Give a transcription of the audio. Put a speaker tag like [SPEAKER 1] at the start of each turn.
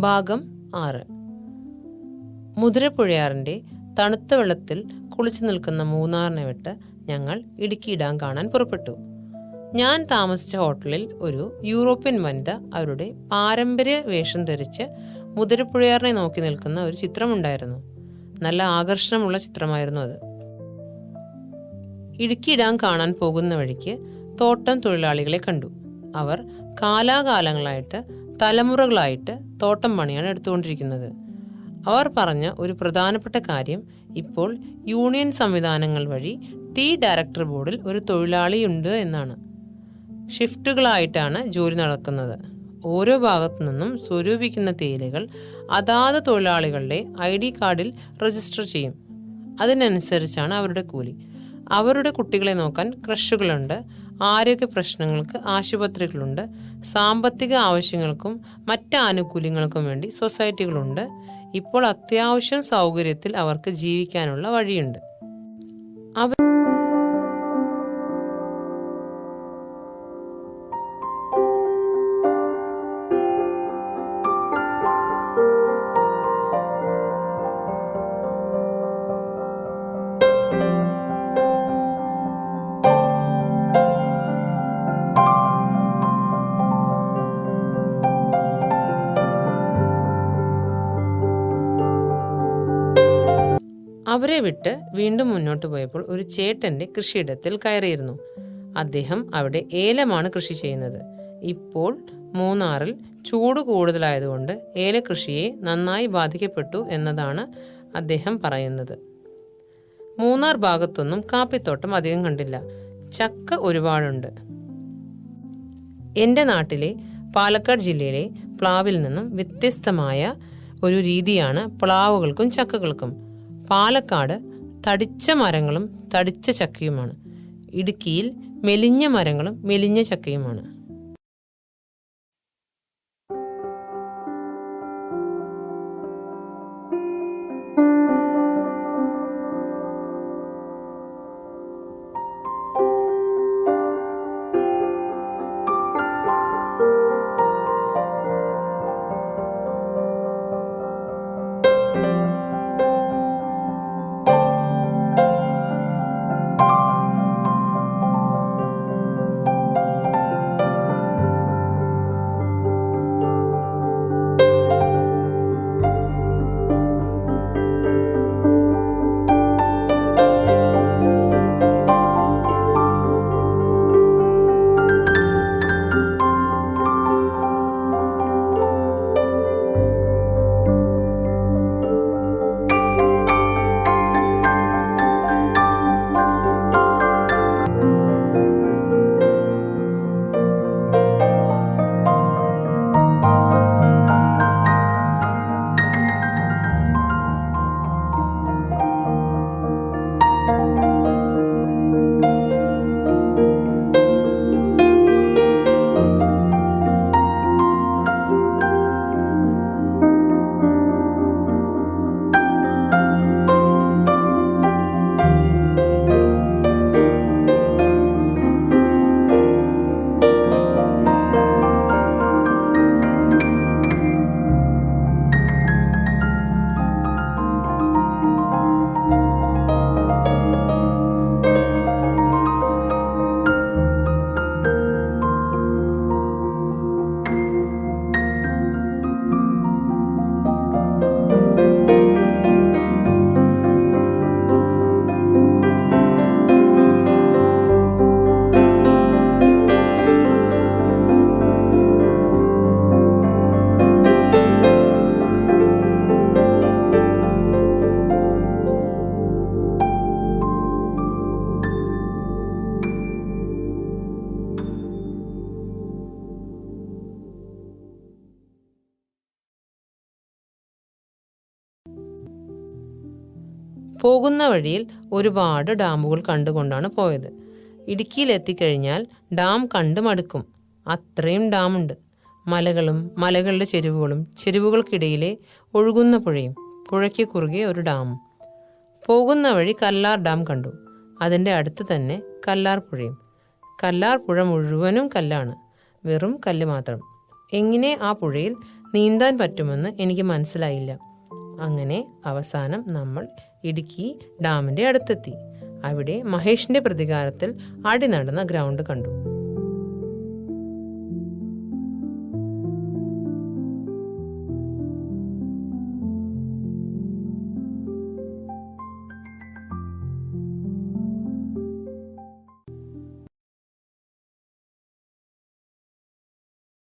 [SPEAKER 1] ഭാഗം 6. മുതിരപ്പുഴയാറിൻ്റെ തണുത്ത വെള്ളത്തിൽ കുളിച്ചു നിൽക്കുന്ന മൂന്നാറിനെ വിട്ട് ഞങ്ങൾ ഇടുക്കി ഡാം കാണാൻ പുറപ്പെട്ടു. ഞാൻ താമസിച്ച ഹോട്ടലിൽ ഒരു യൂറോപ്യൻ വനിത അവരുടെ പാരമ്പര്യ വേഷം ധരിച്ച് മുതിരപ്പുഴയാറിനെ നോക്കി നിൽക്കുന്ന ഒരു ചിത്രമുണ്ടായിരുന്നു. നല്ല ആകർഷണമുള്ള ചിത്രമായിരുന്നു അത്. ഇടുക്കി ഡാം കാണാൻ പോകുന്ന വഴിക്ക് തോട്ടം തൊഴിലാളികളെ കണ്ടു. അവർ കാലാകാലങ്ങളായിട്ട് തലമുറകളായിട്ട് തോട്ടം പണിയാണ് എടുത്തുകൊണ്ടിരിക്കുന്നത്. അവർ പറഞ്ഞ ഒരു പ്രധാനപ്പെട്ട കാര്യം, ഇപ്പോൾ യൂണിയൻ സംവിധാനങ്ങൾ വഴി ടീ ഡയറക്ടർ ബോർഡിൽ ഒരു തൊഴിലാളിയുണ്ട് എന്നാണ്. ഷിഫ്റ്റുകളായിട്ടാണ് ജോലി നടക്കുന്നത്. ഓരോ ഭാഗത്തു നിന്നും സ്വരൂപിക്കുന്ന തേയിലകൾ അതാത് തൊഴിലാളികളുടെ ID കാർഡിൽ രജിസ്റ്റർ ചെയ്യും. അതിനനുസരിച്ചാണ് അവരുടെ കൂലി. അവരുടെ കുട്ടികളെ നോക്കാൻ ക്രഷുകളുണ്ട്, ആരോഗ്യ പ്രശ്നങ്ങൾക്ക് ആശുപത്രികളുണ്ട്, സാമ്പത്തിക ആവശ്യങ്ങൾക്കും മറ്റ് ആനുകൂല്യങ്ങൾക്കും വേണ്ടി സൊസൈറ്റികളുണ്ട്. ഇപ്പോൾ അത്യാവശ്യം സൗകര്യത്തിൽ അവർക്ക് ജീവിക്കാനുള്ള വഴിയുണ്ട്. അവരെ വിട്ട് വീണ്ടും മുന്നോട്ട് പോയപ്പോൾ ഒരു ചേട്ടന്റെ കൃഷിയിടത്തിൽ കയറിയിരുന്നു. അദ്ദേഹം അവിടെ ഏലമാണ് കൃഷി ചെയ്യുന്നത്. ഇപ്പോൾ മൂന്നാറിൽ ചൂട് കൂടുതലായതുകൊണ്ട് ഏലകൃഷിയെ നന്നായി ബാധിക്കപ്പെട്ടു എന്നതാണ് അദ്ദേഹം പറയുന്നത്. മൂന്നാർ ഭാഗത്തൊന്നും കാപ്പിത്തോട്ടം അധികം കണ്ടില്ല. ചക്ക ഒരുപാടുണ്ട്. എൻ്റെ നാട്ടിലെ പാലക്കാട് ജില്ലയിലെ പ്ലാവിൽ നിന്നും വ്യത്യസ്തമായ ഒരു രീതിയാണ് പ്ലാവുകൾക്കും ചക്കകൾക്കും. പാലക്കാട് തടിച്ച മരങ്ങളും തടിച്ച ചക്കയുമാണ്. ഇടുക്കിയിൽ മെലിഞ്ഞ മരങ്ങളും മെലിഞ്ഞ ചക്കയുമാണ്. പോകുന്ന വഴിയിൽ ഒരുപാട് ഡാമുകൾ കണ്ടുകൊണ്ടാണ് പോയത്. ഇടുക്കിയിൽ എത്തിക്കഴിഞ്ഞാൽ ഡാം കണ്ടു മടുക്കും. അത്രയും ഡാമുണ്ട്. മലകളും മലകളുടെ ചെരുവുകളും ചെരുവുകൾക്കിടയിലെ ഒഴുകുന്ന പുഴയും പുഴയ്ക്ക് കുറുകെ ഒരു ഡാമും. പോകുന്ന വഴി കല്ലാർ ഡാം കണ്ടു. അതിൻ്റെ അടുത്ത് തന്നെ കല്ലാർ പുഴയും. കല്ലാർ പുഴ മുഴുവനും കല്ലാണ്, വെറും കല്ല് മാത്രം. എങ്ങനെ ആ പുഴയിൽ നീന്താൻ പറ്റുമെന്ന് എനിക്ക് മനസ്സിലായില്ല. അങ്ങനെ അവസാനം നമ്മൾ ഇടുക്കി ഡാമിൻ്റെ അടുത്തെത്തി. അവിടെ മഹേഷിൻ്റെ പ്രതികാരത്തിൽ അടി നടന്ന ഗ്രൗണ്ട് കണ്ടു.